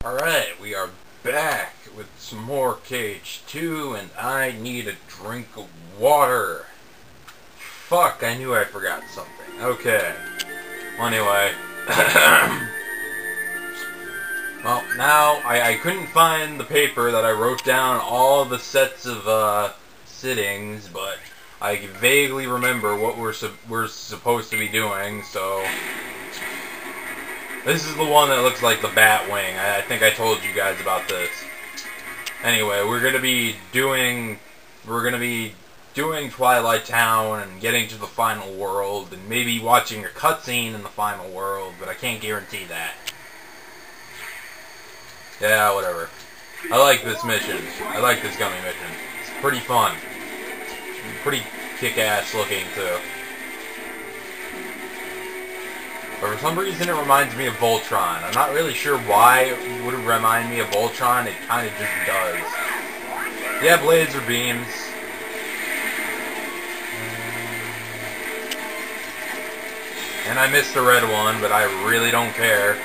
Alright, we are back with some more KH2, and I need a drink of water. Fuck, I knew I forgot something. Okay. Well, anyway. Well, now, I couldn't find the paper that I wrote down all the sets of, sittings, but I vaguely remember what we're supposed to be doing, so... This is the one that looks like the bat wing. I think I told you guys about this. Anyway, we're gonna be doing Twilight Town and getting to the final world and maybe watching a cutscene in the final world, but I can't guarantee that. Yeah, whatever. I like this mission. I like this gummy mission. It's pretty fun. Pretty kick-ass looking, too. But for some reason it reminds me of Voltron. I'm not really sure why it would remind me of Voltron. It kind of just does. Yeah, blades or beams. And I missed the red one, but I really don't care.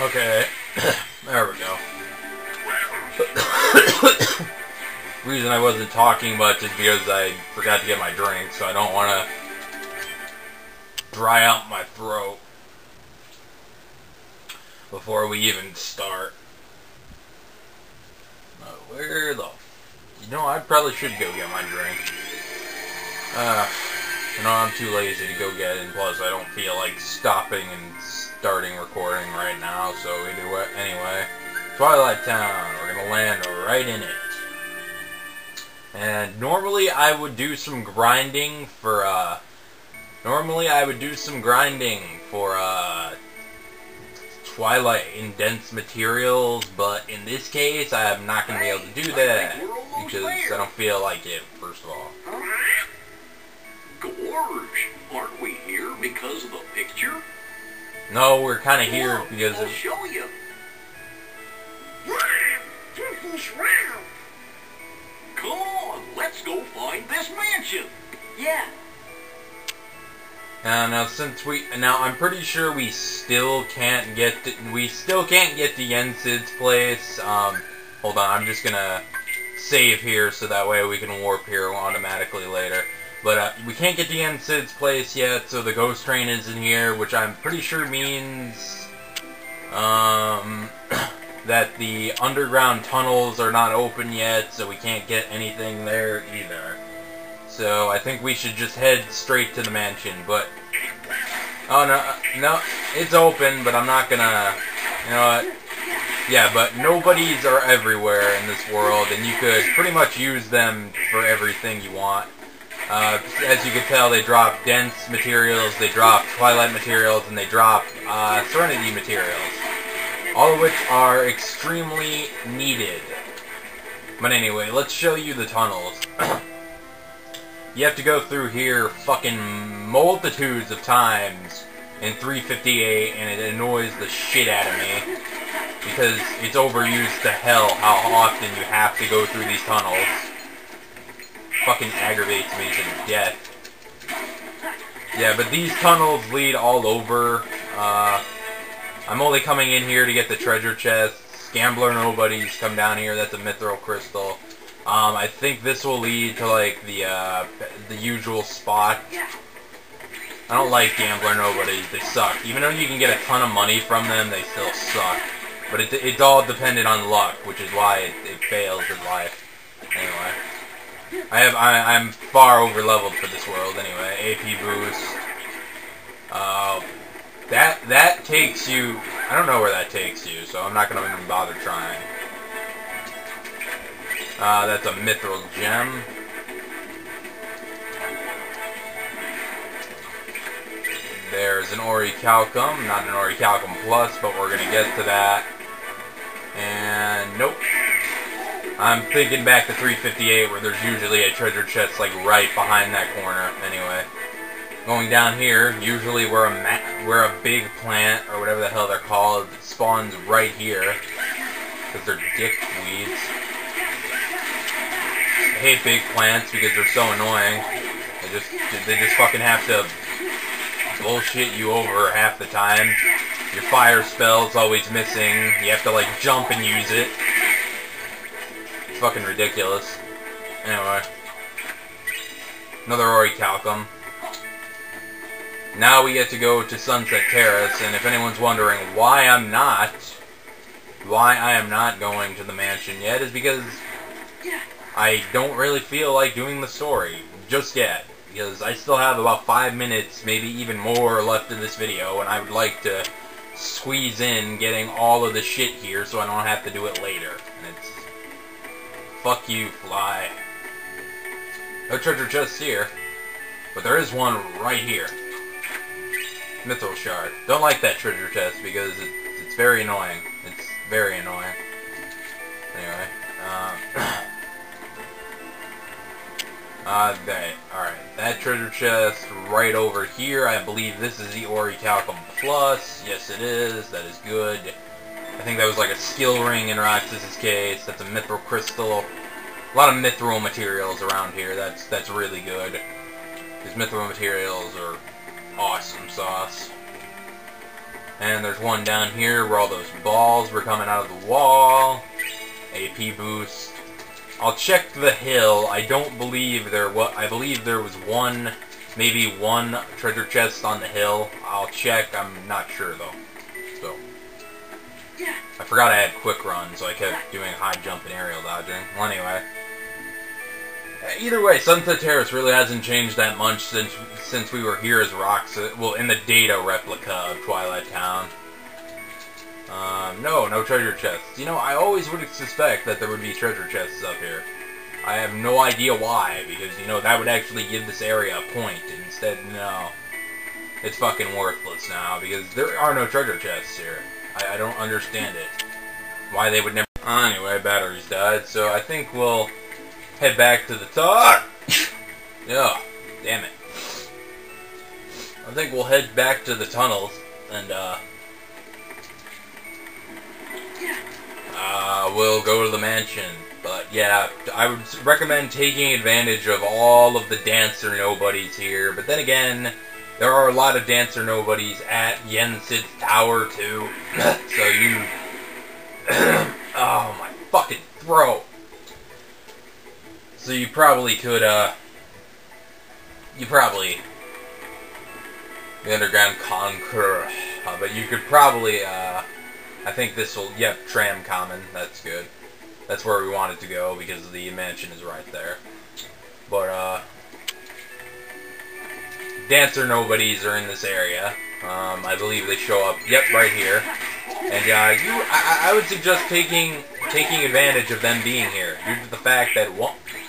Okay, there we go. The reason I wasn't talking much is because I forgot to get my drink, so I don't want to dry out my throat before we even start. Where the... You know, I probably should go get my drink. You know, I'm too lazy to go get it, and plus I don't feel like stopping and starting recording right now, so we do it anyway. Twilight Town, we're gonna land right in it. And normally I would do some grinding for, Twilight Indents materials, but in this case, I am not going to be able to do that, because I don't feel like it, first of all. Gorge, aren't we here because of the picture? No, we're kind of here because I'll show you. Come on, let's go find this mansion. Yeah. Now I'm pretty sure we still can't get to Yensid's place. Hold on, I'm just gonna save here so that way we can warp here automatically later. But we can't get to Yensid's place yet, so the ghost train isn't here, which I'm pretty sure means that the underground tunnels are not open yet, so we can't get anything there either. So I think we should just head straight to the mansion, but... Oh, no, it's open, but I'm not gonna... You know what? Yeah, but nobodies are everywhere in this world, and you could pretty much use them for everything you want. As you can tell, they drop dense materials, they drop Twilight materials, and they drop Serenity materials. All of which are extremely needed. But anyway, let's show you the tunnels. You have to go through here fucking multitudes of times in 358, and it annoys the shit out of me. Because it's overused to hell how often you have to go through these tunnels. Fucking aggravates me to death. Yeah, but these tunnels lead all over. I'm only coming in here to get the treasure chests. Gambler Nobodies come down here, that's a mithril crystal. I think this will lead to, like, the usual spot. I don't like Gambler Nobodies, they suck. Even though you can get a ton of money from them, they still suck. But it's all dependent on luck, which is why it fails in life. Anyway. I'm far over leveled for this world anyway. AP boost. That takes you... I don't know where that takes you, so I'm not going to even bother trying. That's a mithril gem. There's an orichalcum, not an orichalcum plus, but we're gonna get to that. And nope. I'm thinking back to 358 where there's usually a treasure chest like right behind that corner. Anyway, going down here, usually where a big plant or whatever the hell they're called spawns right here because they're dick weeds. I hate big plants because they're so annoying. They just fucking have to bullshit you over half the time. Your fire spell's always missing. You have to like jump and use it. It's fucking ridiculous. Anyway. Another orichalcum. Now we get to go to Sunset Terrace, and if anyone's wondering why I am not going to the mansion yet, is because I don't really feel like doing the story just yet, because I still have about 5 minutes, maybe even more left in this video, and I would like to squeeze in getting all of the shit here so I don't have to do it later. And it's... fuck you, fly. No treasure chests here, but there is one right here. Mithril shard. Don't like that treasure chest because it's very annoying. It's very annoying. Anyway, alright, that treasure chest right over here, I believe this is the orichalcum plus. Yes it is, that is good. I think that was like a skill ring in Roxas's case. That's a mithril crystal. A lot of mithril materials around here, that's really good. These mithril materials are awesome sauce. And there's one down here where all those balls were coming out of the wall. AP boost. I'll check the hill. I don't believe I believe there was one, maybe one treasure chest on the hill. I'll check. I'm not sure though. So I forgot I had quick run, so I kept doing high jump and aerial dodging. Well, anyway. Either way, Sunset Terrace really hasn't changed that much since we were here as Roxas. Well, in the data replica of Twilight Town. No treasure chests. You know, I always would suspect that there would be treasure chests up here. I have no idea why, because, you know, that would actually give this area a point. Instead, no. It's fucking worthless now, because there are no treasure chests here. I don't understand it. Why they would never... Anyway, batteries died, so I think we'll head back to the top. Yeah, damn it. I think we'll head back to the tunnels, and, we'll go to the mansion. But, yeah, I would recommend taking advantage of all of the dancer nobodies here. But then again, there are a lot of dancer nobodies at Yensid's tower, too. So you... oh, my fucking throat. So you probably could, the underground conqueror. But you could probably, I think this will, yep, tram common, that's good. That's where we wanted to go, because the mansion is right there. But, dancer nobodies are in this area. I believe they show up, yep, right here. And, I would suggest taking advantage of them being here, due to the fact that,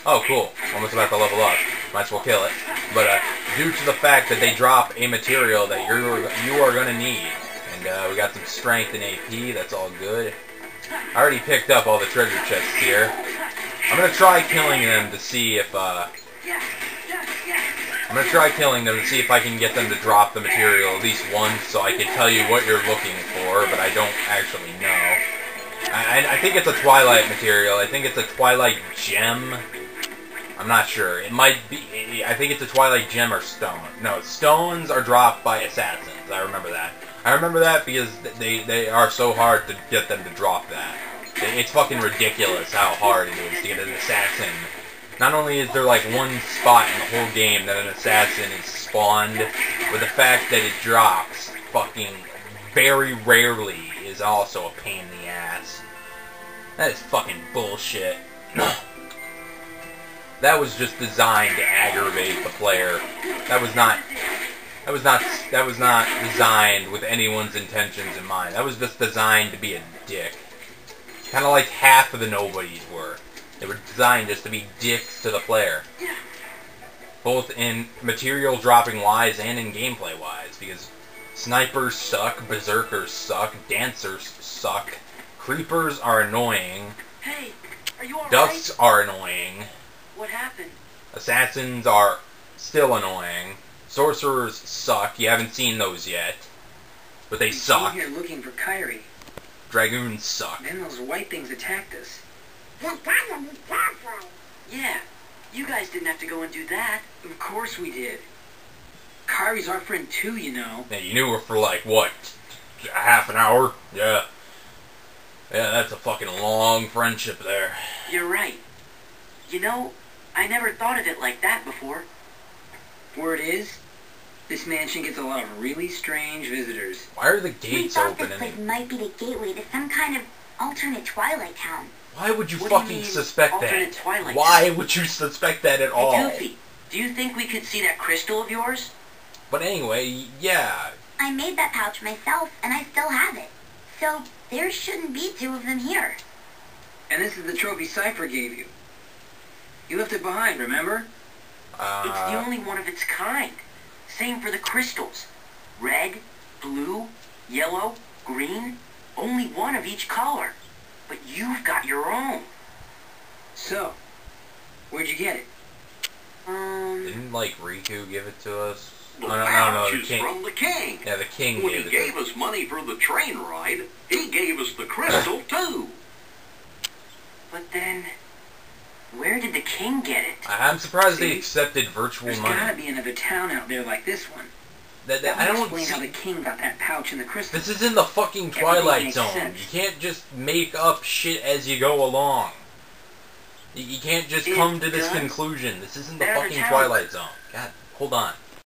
oh, cool, almost about to level up. Might as well kill it. But, due to the fact that they drop a material that you are gonna need. And, we got some strength and AP, that's all good. I already picked up all the treasure chests here. I'm gonna try killing them to see if, I can get them to drop the material at least once, so I can tell you what you're looking for, but I don't actually know. I think it's a Twilight material. I think it's a Twilight gem. I'm not sure. It might be... I think it's a Twilight gem or stone. No, stones are dropped by assassins. I remember that. I remember that because they are so hard to get them to drop that. It's fucking ridiculous how hard it is to get an assassin. Not only is there like one spot in the whole game that an assassin is spawned, but the fact that it drops fucking very rarely is also a pain in the ass. That is fucking bullshit. That was just designed to aggravate the player. That was not designed with anyone's intentions in mind. That was just designed to be a dick. Kind of like half of the nobodies were. They were designed just to be dicks to the player. Both in material dropping wise and in gameplay wise. Because snipers suck, berserkers suck, dancers suck, creepers are annoying, hey, are you alright? dusts are annoying, What happened? assassins are still annoying, sorcerers suck, you haven't seen those yet, but they suck. We came here looking for Kyrie. Dragoons suck. Then those white things attacked us. Careful. Yeah, you guys didn't have to go and do that. Of course we did. Kyrie's our friend too, you know. Yeah, you knew her for like, what, a half an hour? Yeah. Yeah, that's a fucking long friendship there. You're right. You know, I never thought of it like that before. Word is, this mansion gets a lot of really strange visitors. Why are the We gates thought open? this place might be the gateway to some kind of alternate Twilight Town. Why would you What do you fucking mean, suspect alternate that? Twilight Why Town? would you suspect that at all? Hey, Goofy, do you think we could see that crystal of yours? But anyway, yeah. I made that pouch myself, and I still have it. So, there shouldn't be two of them here. And this is the trophy Cypher gave you. You left it behind, remember? It's the only one of its kind. Same for the crystals. Red, blue, yellow, green. Only one of each color. But you've got your own. So, where'd you get it? Didn't, like, Riku give it to us? The No, pouch the is king. from the king. Yeah, the king When gave he it gave to us. us money for the train ride, he gave us the crystal too. But then, where did the king get it? I'm surprised they See? accepted virtual There's money. gotta be another town out there like this one. That That I would don't explain how the see. king got that pouch and the crystal. This is in the fucking Everything Twilight makes Zone. sense. You can't just make up shit as you go along. You can't just It come to this does. conclusion. This isn't the There's a fucking town. Twilight Zone. God, hold on.